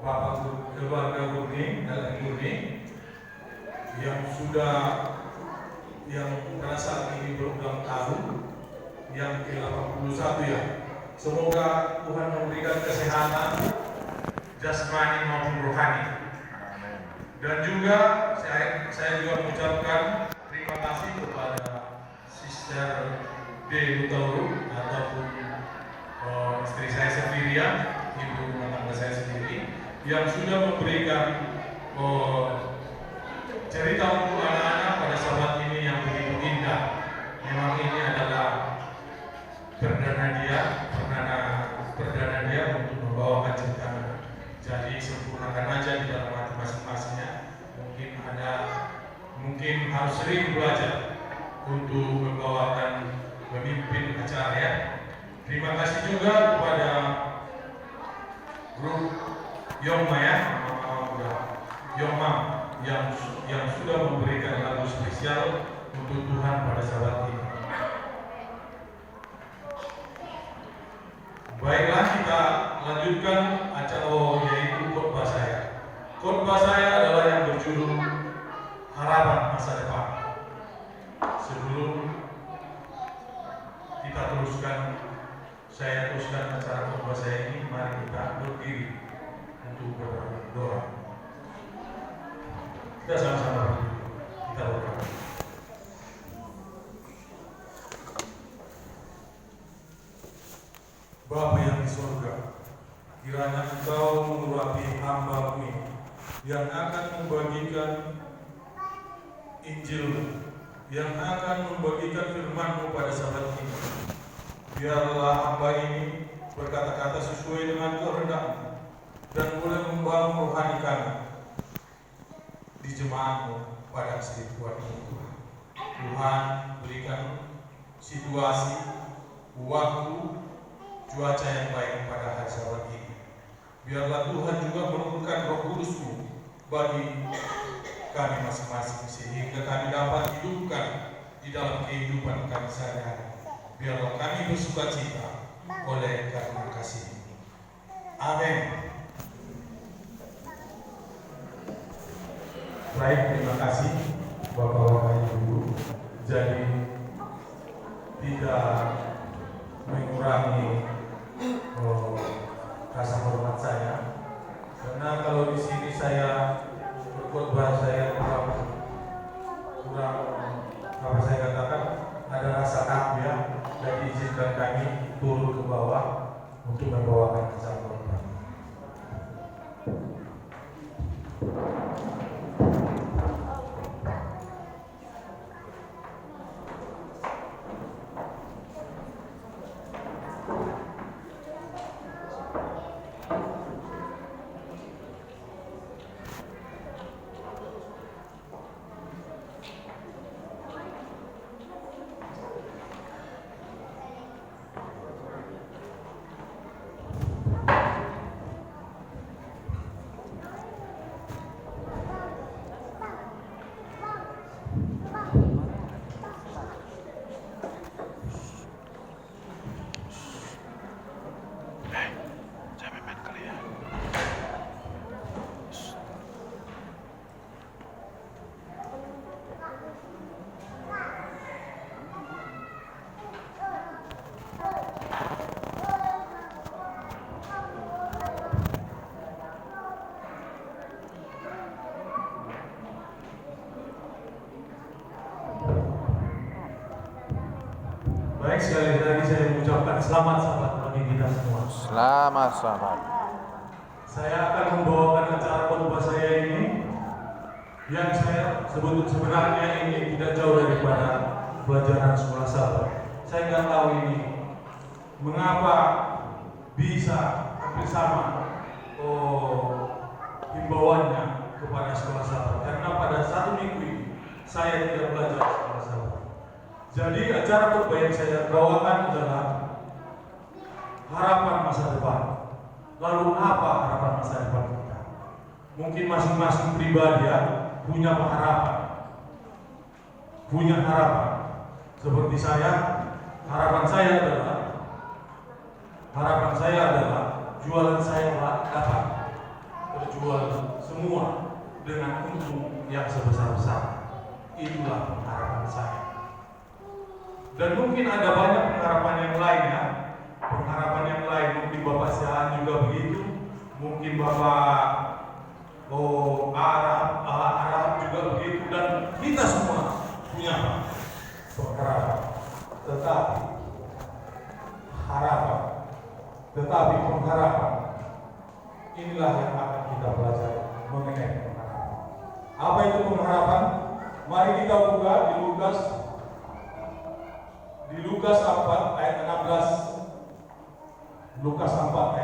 Bapak keluarga Murni, LN Murni yang pada saat ini berulang tahun yang ke-81 ya. Semoga Tuhan memberikan kesehatan jasmani maupun rohani. Dan juga saya juga mengucapkan terima kasih kepada Sister D. Lutauru ataupun istri saya sendirian, ibu rumah tangga saya sendiri, yang sudah memberikan cerita untuk anak-anak pada sahabat ini yang begitu indah. Memang ini adalah perdana dia untuk membawakan cerita. Jadi sempurnakan aja di dalam hati masing-masingnya. Mungkin harus sering belajar untuk memimpin acara ya. Terima kasih juga kepada grup Yoma ya, Yoma yang sudah memberikan lagu spesial untuk Tuhan pada saat ini. Baiklah, kita lanjutkan acara yaitu khotbah saya. Khotbah saya adalah yang berjudul Harapan Masa Depan. Sebelum kita saya teruskan acara khotbah saya ini, mari kita berdiri untuk berdoa. Kita sama-sama berdiri, kita berdoa. Bapa yang di surga, kiranya Engkau mengurapi hamba-Mu ini yang akan membagikan Injil, yang akan membagikan firman-Mu pada saat ini. Biarlah hamba ini berkata-kata sesuai dengan kehendak-Mu dan boleh membangun rohani kami di jemaat-Mu pada setiap ini. Tuhan, berikan situasi, waktu, cuaca yang baik pada hari Sabat ini. Biarlah Tuhan juga menurunkan Roh Kudus-Mu bagi kami masing-masing sehingga kami dapat hidupkan di dalam kehidupan kami sehari-hari. Biarlah kami bersukacita oleh karena kasih-Mu. Amin. Baik, terima kasih Bapak-Bapak Ibu. Jadi tidak mengurangi rasa hormat saya, karena kalau di sini saya berkhotbah saya kurang apa saya katakan ada rasa kaku ya. Jadi izinkan kami turun ke bawah untuk membawakan acara khotbah. Baik, sekali lagi saya mengucapkan selamat sahabat bagi kita semua. Selamat sahabat. Saya akan membawakan acara khotbah saya ini yang saya sebut sebenarnya ini tidak jauh daripada pelajaran sekolah sahabat. Saya nggak tahu ini mengapa bisa hampir sama himbauannya kepada sekolah sahabat, karena pada satu minggu ini saya tidak belajar sekolah sahabat. Jadi acara khotbah yang saya bawakan adalah harapan masa depan. Lalu apa harapan masa depan kita? Mungkin masing-masing pribadi ya punya harapan. Seperti saya, harapan saya adalah jualan saya dapat jual semua dengan untung yang sebesar-besar. Itulah pengharapan saya. Dan mungkin ada banyak pengharapan yang lain ya. Pengharapan yang lain mungkin Bapak Siaan juga begitu. Mungkin Bapak Arab juga begitu. Dan kita semua punya pengharapan. Tetapi pengharapan inilah yang akan kita pelajari mengenai pengharapan. Apa itu pengharapan? Mari kita buka di Lukas 4 ayat 16. Lukas 4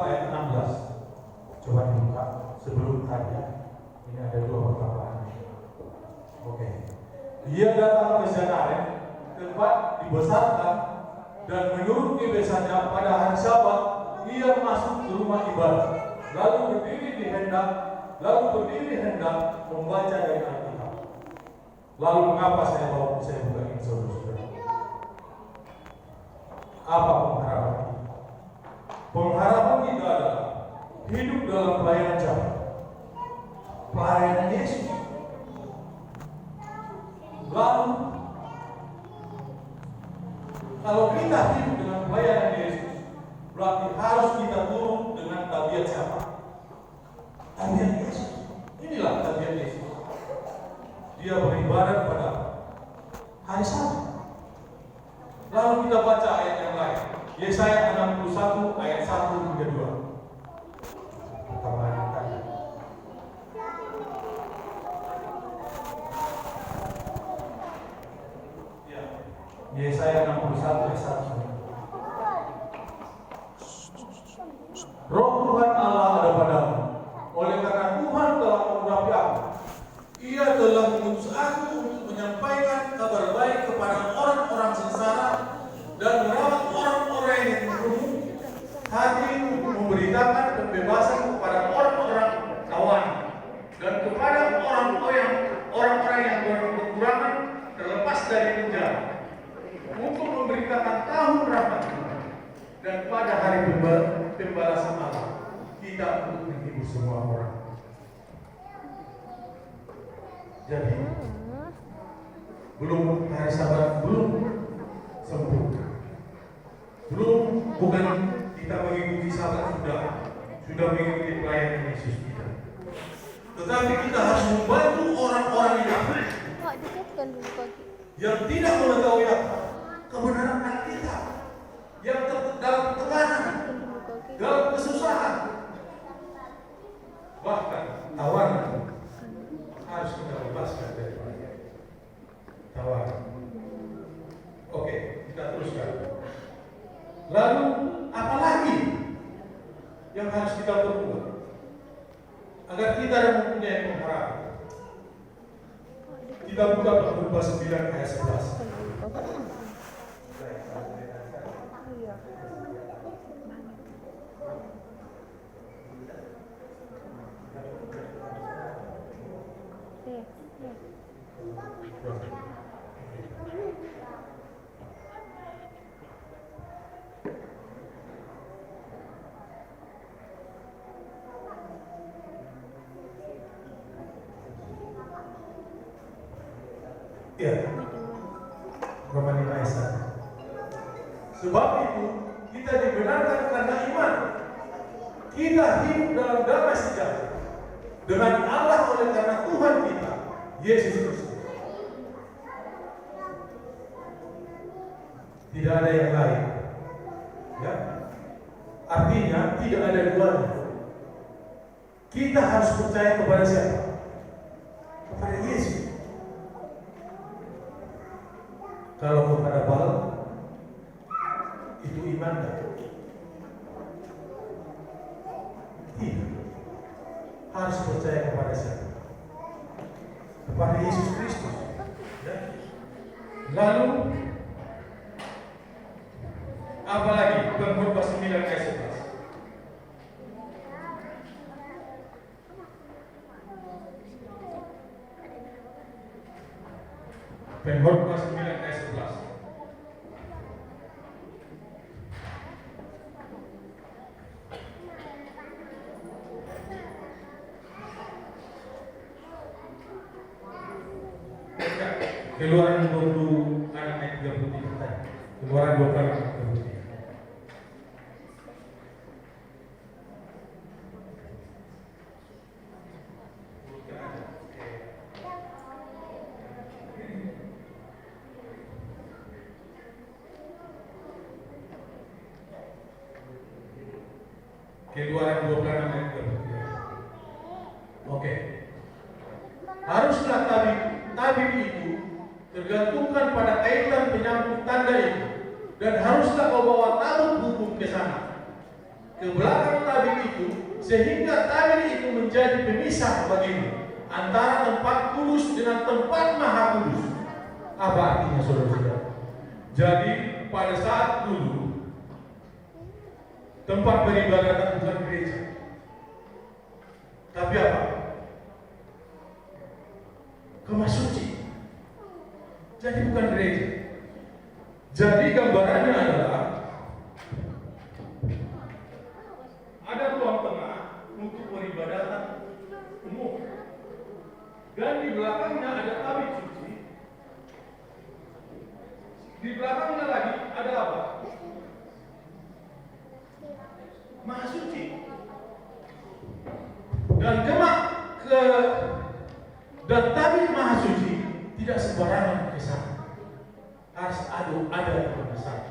ayat 16. Coba dibuka sebelum tadi. Ini ada dua perkataan. Oke. Dia datang ke Zanaret, tempat dibesarkan, dan menurut kebiasaannya pada hari Sabat ia masuk ke rumah ibadah, lalu berdiri hendak membaca dari Alkitab. Lalu mengapa saya buka ini, saudara-saudara? Apa pengharapan kita? Pengharapan kita adalah hidup dalam pelayanan Jemaat, pelayanan Yesus. Lalu kalau kita hidup dengan pelayanan Yesus, berarti harus kita turun dengan tabiat siapa? Tabiat Yesus. Inilah tabiat Yesus. Dia beribadat pada hari Sabat. Lalu kita baca ayat yang lain. Yesaya 61 ayat 1 hingga 2. Yesaya 61 ayat 1. Roh Tuhan Allah ada padamu, oleh karena Tuhan telah mengurapi aku. Ia telah mengutus aku untuk menyampaikan kabar baik kepada orang-orang sengsara dan merawat orang-orang yang terbunuh hati, untuk memberitakan pembebasan kepada orang-orang tawanan dan kepada orang-orang yang berkekurangan terlepas dari penjara, untuk memberitakan tahun rahmat Tuhan, dan pada hari pembalasan Allah kita untuk menghibur semua orang. Jadi belum hari Sabat, belum sempurna, bukan kita mengikuti Sabat, sudah mengikuti pelayanan Yesus kita, tetapi kita harus membantu orang-orang yang tidak mengetahui kebenaran kita, yang dalam tekanan, dalam kesusahan, bahkan tawanan, harus kita lepaskan dari tawanan. Oke, kita teruskan. Lalu apalagi yang harus kita perbuat agar kita mempunyai pengharapan? Kita buka Lukas 9 ayat 11. Ya, Roma 5 ayat 1. Sebab itu kita dibenarkan karena iman. Kita hidup dalam damai sejahtera dengan Allah oleh karena Tuhan kita, Yesus Kristus. Tidak ada yang lain. Ya, artinya tidak ada duanya. Kita harus percaya kepada siapa? Kepada Yesus. Kalau kepada Baal, itu iman tak? Tidak. Harus percaya kepada siapa? Kepada Yesus Kristus. Ya. Lalu apalagi? Pengkhotbah 9 ayat 11. Pengkhotbah 9 ayat 11. Keluaran 20 ayat 33 tadi. Keluaran 20 ayat 33. Keluaran 20 ayat 33. Oke. Haruslah tabib itu tergantungkan pada kaitan penyambung tanda itu, dan haruslah kau bawa tabut hukum ke sana, ke belakang tabib itu, sehingga tabib itu menjadi pemisah bagimu antara tempat kudus dengan tempat maha kudus. Apa artinya, saudara-saudara? Jadi pada saat dulu tempat peribadatan bukan gereja, tapi apa? Kemah suci. Jadi bukan gereja. Jadi gambarannya adalah ada ruang tengah untuk peribadatan umum, dan di belakangnya ada tabib suci. Di belakangnya lagi ada apa? Maha suci. Dan tabib maha suci tidak sembarangan ke sana. Harus ada yang besar.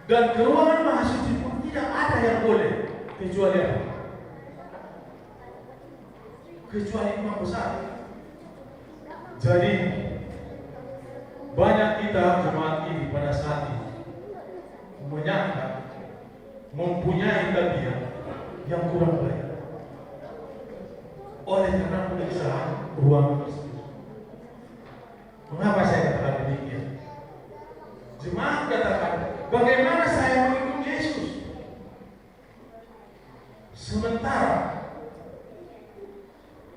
Dan ke ruangan maha suci pun tidak ada yang boleh kecuali apa? Kecuali imam besar. Jadi banyak kita jemaat ini pada saat ini menyangka mempunyai tabiat yang kurang baik oleh karena pemeriksaan ruang tersebut. Mengapa saya katakan demikian? Jemaat katakan, bagaimana saya mengikut Yesus sementara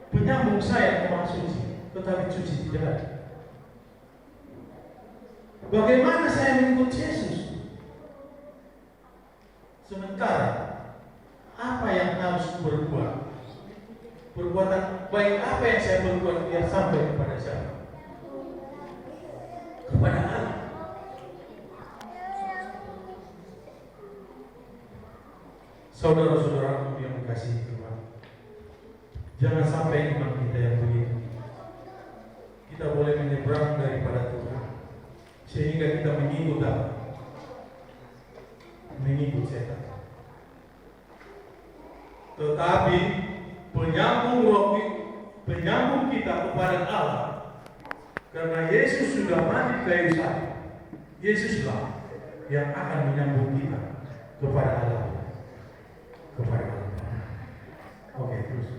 penyambung saya ke Maha Suci tetapi suci tidak ada? Bagaimana saya mengikut Yesus sementara apa yang harus berbuat? Perbuatan baik apa yang saya berbuat biar sampai kepada siapa? Kepada Allah. Saudara-saudara yang mengasihi Tuhan, jangan sampai iman kita yang begitu. Kita boleh menyeberang daripada Tuhan sehingga kita mengikut apa? Mengikut setan. Tetapi penyambung kita kepada Allah, karena Yesus sudah mati di kayu salib. Yesuslah yang akan menyambung kita kepada Allah. Kepada Allah. Oke, terus.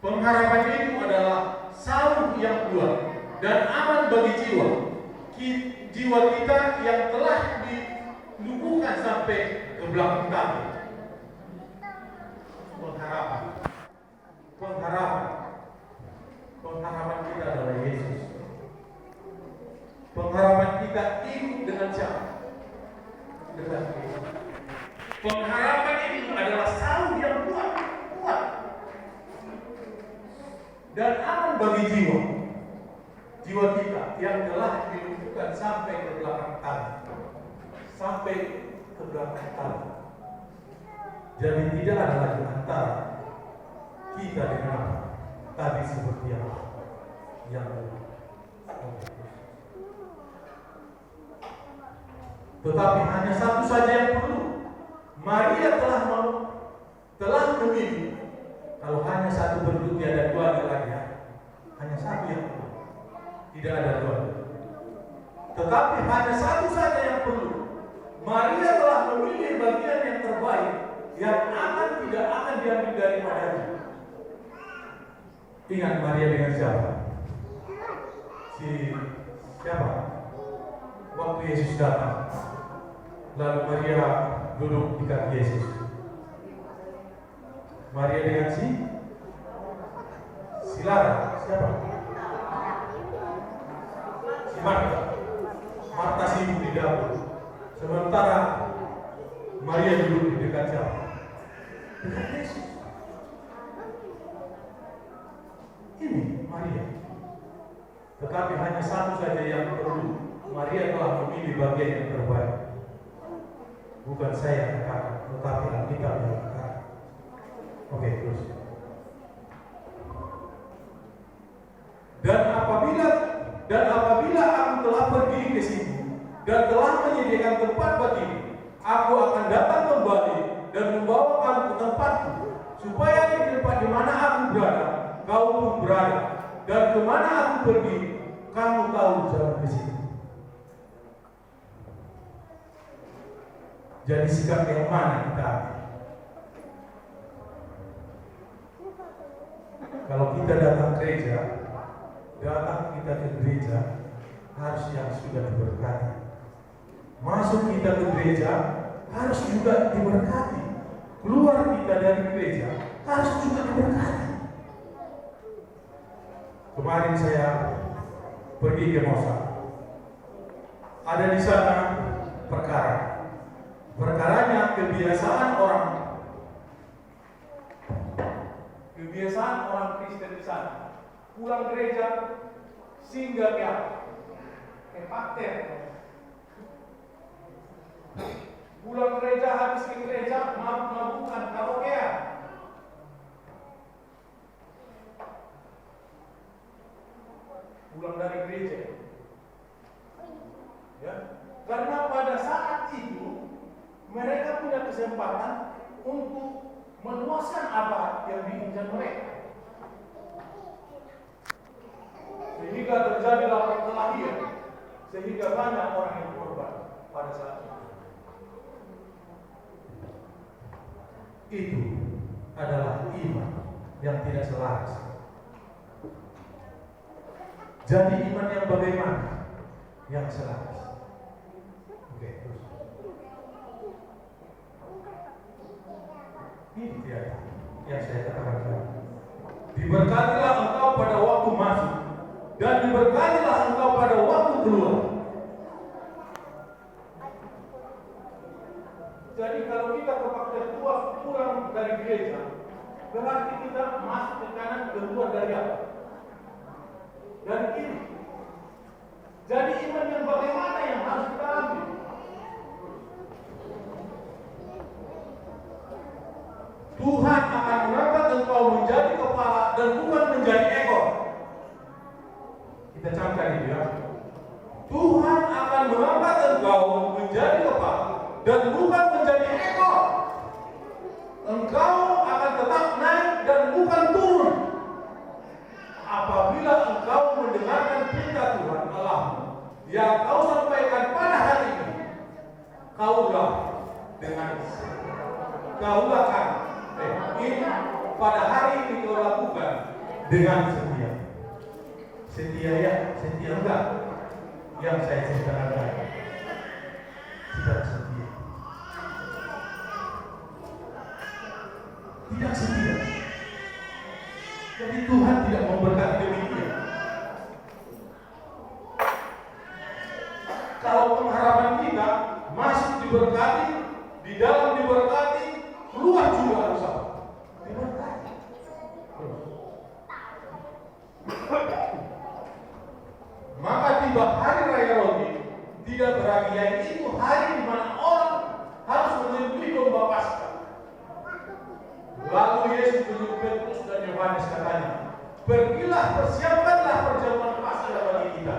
Pengharapan itu adalah saung yang kuat dan aman bagi jiwa. Jiwa kita yang telah dilumpuhkan sampai ke belakang kami. Pengharapan kita adalah Yesus. Pengharapan kita ikut dengan siapa? Dengan Yesus. Pengharapan itu adalah saung yang kuat dan aman bagi jiwa kita yang telah dilumpuhkan sampai ke belakang kami. Sampai ke belakang kami. Jadi tidak ada lagi antara kita dengan apa? Tadi seperti apa? Yang tetapi hanya satu saja yang perlu. Maria telah memilih. Kalau hanya satu berdua, tiada dua lagi. Hanya satu yang perlu. Tidak ada dua. Tetapi hanya satu saja yang perlu. Maria telah memilih bagian yang terbaik, yang tidak akan diambil daripadanya. Ingat Maria dengan siapa? Siapa? Waktu Yesus datang, lalu Maria duduk di kaki Yesus. Maria dengan si Lara, siapa? Si Marta sibuk di dapur. Sementara Maria duduk di dekat siapa? Dekat Yesus. Ini Maria. Tetapi hanya satu saja yang perlu. Maria telah memilih bagian yang terbaik. Bukan saya yang katakan, tetapi Alkitab yang katakan. Oke, terus. Dan apabila aku telah pergi ke situ dan telah menyediakan tempat bagimu, aku akan datang kembali dan membawa kamu ke tempatku, supaya di tempat di mana aku berada, kau pun berada, dan kemana aku pergi, kamu tahu jalan ke situ. Jadi sikap yang mana kita ambil? Kalau kita datang kita ke gereja harus yang sudah diberkati. Masuk kita ke gereja harus juga diberkati. Keluar kita dari gereja harus juga diberkati. Kemarin saya pergi ke Mosa. Ada di sana perkaranya kebiasaan orang Kristen di sana. Pulang gereja singgah ke pakter. Pulang gereja, habis ke gereja mabuk-mabukan karaokean. Pulang dari gereja. Ya, karena pada saat itu mereka punya kesempatan untuk meluaskan apa yang diinginkan mereka. Sehingga terjadilah perkelahian, sehingga banyak orang yang korban pada saat itu. Itu adalah iman yang tidak selaras. Jadi iman yang bagaimana? Yang selaras. Oke, terus. Ini dia yang saya katakan. Diberkatilah engkau pada waktu masuk, dan diberkatilah engkau pada waktu keluar. Jadi kalau kita ke faktor tua pulang dari gereja, berarti kita masuk ke kanan, keluar dari apa? Dari kiri. Jadi iman yang bagaimana yang harus kita ambil? Tuhan akan mengangkat engkau menjadi kepala dan bukan menjadi ekor. Kita camkan itu ya. Tuhan akan mengangkat engkau menjadi kepala dan bukan menjadi ekor. Engkau akan tetap naik dan bukan turun. Apabila engkau mendengarkan perintah Tuhan Allahmu yang kau sampaikan pada hari ini, kaulah ini pada hari ini kau lakukan dengan setia. Setia ya, setia enggak? Yang saya ceritakan tadi. Tidak setia. Tidak setia. Jadi Tuhan tidak memberkati demikian. Kalau pengharapan kita masih diberkati, di dalam diberkati, keluar juga harus apa? Diberkati. Maka tiba hari raya roti, tidak berarti itu hari di mana orang harus menyembelih domba Paskah. Lalu Yesus menunjuk Petrus dan Yohanes katanya, pergilah persiapkanlah perjamuan Paskah bagi kita,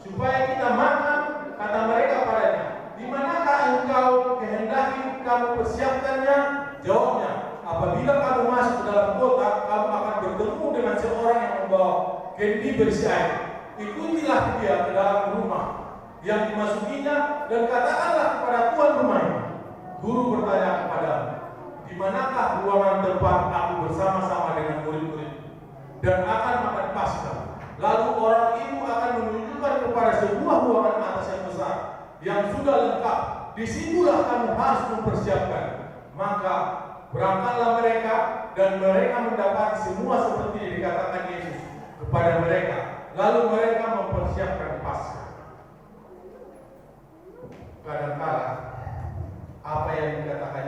supaya kita makan. Kata mereka padanya, di manakah engkau kehendaki kamu persiapkannya? Jawabnya, apabila kamu masuk ke dalam kota, kamu akan bertemu dengan seorang yang membawa kendi berisi air. Ikutilah dia ke dalam rumah yang dimasukinya dan katakanlah kepada tuan rumahnya. Guru bertanya kepadamu, di manakah ruangan tempat aku bersama-sama dengan murid-murid dan akan makan Paskah? Lalu orang itu akan menunjukkan kepada sebuah ruangan atas yang besar yang sudah lengkap. Disitulah kamu harus mempersiapkan. Maka berangkatlah mereka dan mereka mendapat semua seperti yang dikatakan Yesus kepada mereka. Lalu mereka mempersiapkan Paskah. Kadang-kadang apa yang dikatakan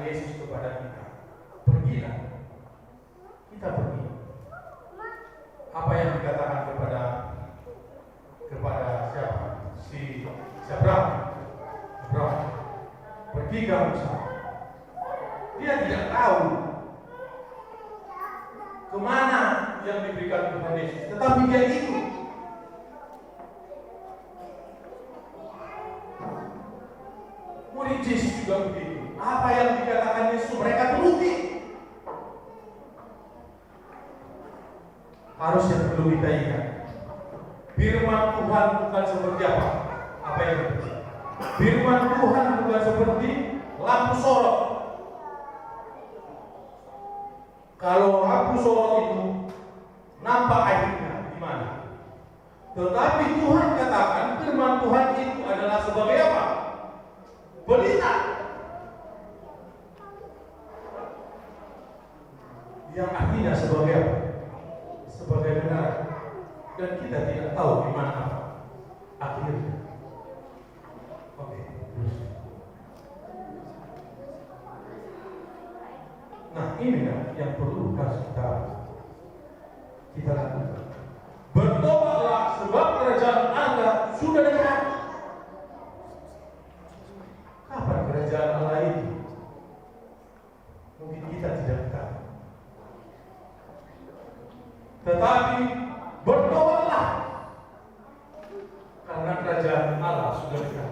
si Abraham pergi ke Musa. Dia tidak tahu kemana yang diberikan Tuhan Yesus, tetapi dia ikut. Murid Yesus juga begitu. Apa yang dikatakan Yesus mereka turuti. Harus yang perlu kita ingat, firman Tuhan bukan seperti apa? Apa yang terjadi? Firman Tuhan bukan seperti lampu sorot. Kalau lampu sorot itu nampak akhirnya di mana? Tetapi Tuhan katakan firman Tuhan itu adalah sebagai apa? Pelita yang artinya sebagai apa? Sebagai benar. Dan kita tidak tahu di mana akhirnya. Oke. Nah, inilah yang perlu harus kita lakukan. Bertobatlah sebab kerajaan Allah sudah dekat. Kapan kerajaan Allah itu? Mungkin kita tidak tahu. Tetapi bertobatlah karena kerajaan Allah sudah dekat.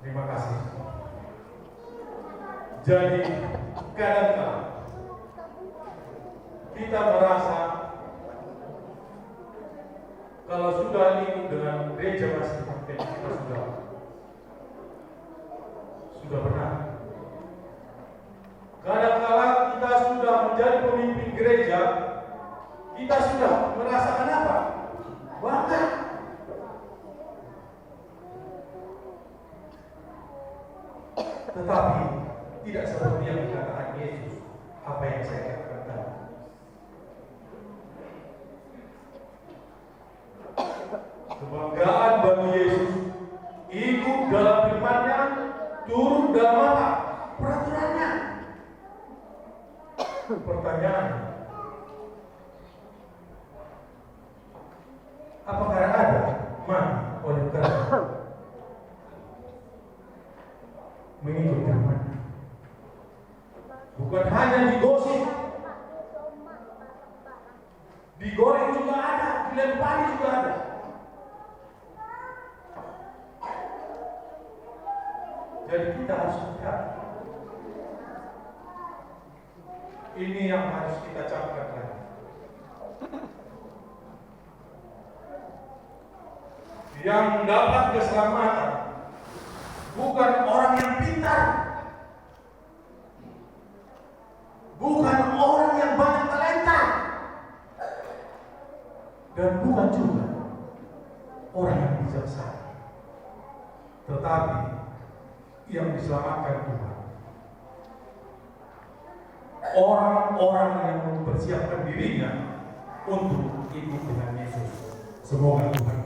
Terima kasih. Jadi kadang-kadang kita merasa kalau sudah ikut dengan gereja masih kita sudah benar. Kadang-kadang kita sudah menjadi pemimpin gereja, kita sudah merasakan apa? Bangga. Tetapi tidak seperti yang dikatakan Yesus, apa yang saya katakan tadi. Kebanggaan bagi Yesus ikut dalam firman-Nya, turun dalam apa? Peraturannya. Pertanyaan, apakah ada mati oleh karena mengikut firman? Bukan hanya digosip, digoreng juga ada, dilempari juga ada. Jadi kita harus lihat. Ini yang harus kita camkan lagi. Yang mendapat keselamatan bukan orang yang pintar, bukan orang yang banyak talenta, dan bukan juga orang yang bijaksana, tetapi yang diselamatkan Tuhan. Orang-orang yang mempersiapkan dirinya untuk ikut dengan Yesus. Semoga Tuhan